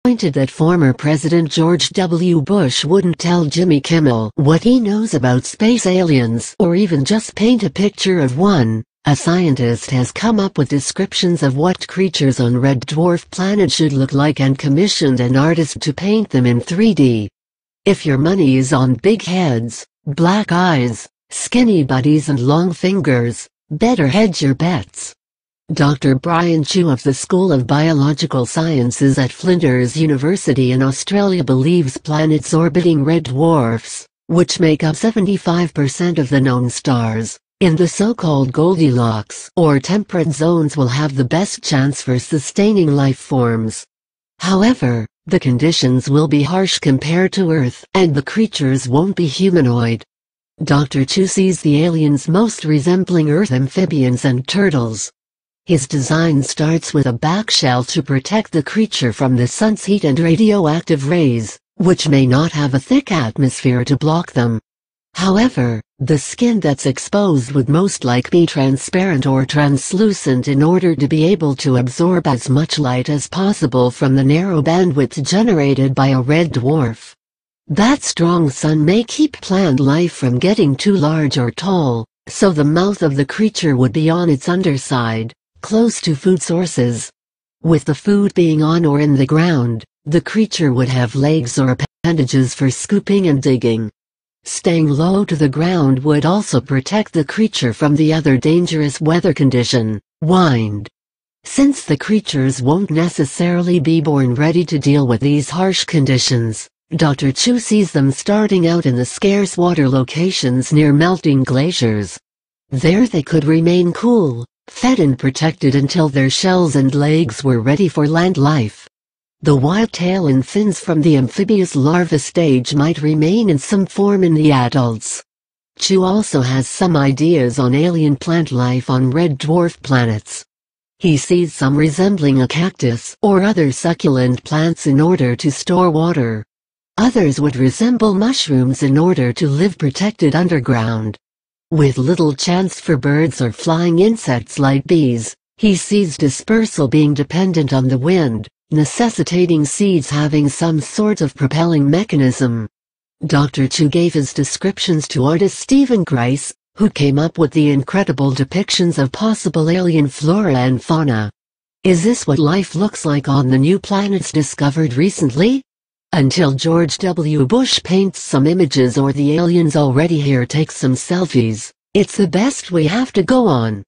disappointed that former President George W. Bush wouldn't tell Jimmy Kimmel what he knows about space aliens or even just paint a picture of one. A scientist has come up with descriptions of what creatures on red dwarf planet should look like and commissioned an artist to paint them in 3D. If your money is on big heads, black eyes, skinny bodies and long fingers, better hedge your bets. Dr. Brian Chu of the School of Biological Sciences at Flinders University in Australia believes planets orbiting red dwarfs, which make up 75% of the known stars, in the so-called Goldilocks or temperate zones will have the best chance for sustaining life forms. However, the conditions will be harsh compared to Earth and the creatures won't be humanoid. Dr. Chu sees the aliens most resembling Earth amphibians and turtles. His design starts with a back shell to protect the creature from the sun's heat and radioactive rays, which may not have a thick atmosphere to block them. However, the skin that's exposed would most likely be transparent or translucent in order to be able to absorb as much light as possible from the narrow bandwidth generated by a red dwarf. That strong sun may keep plant life from getting too large or tall, so the mouth of the creature would be on its underside, close to food sources. With the food being on or in the ground, the creature would have legs or appendages for scooping and digging. Staying low to the ground would also protect the creature from the other dangerous weather condition, wind. Since the creatures won't necessarily be born ready to deal with these harsh conditions, Dr. Chu sees them starting out in the scarce water locations near melting glaciers. There they could remain cool, fed and protected until their shells and legs were ready for land life. The wild tail and fins from the amphibious larva stage might remain in some form in the adults. Chu also has some ideas on alien plant life on red dwarf planets. He sees some resembling a cactus or other succulent plants in order to store water. Others would resemble mushrooms in order to live protected underground. With little chance for birds or flying insects like bees, he sees dispersal being dependent on the wind, necessitating seeds having some sort of propelling mechanism. Dr. Chu gave his descriptions to artist Stephen Grice, who came up with the incredible depictions of possible alien flora and fauna. Is this what life looks like on the new planets discovered recently? Until George W. Bush paints some images or the aliens already here take some selfies, it's the best we have to go on.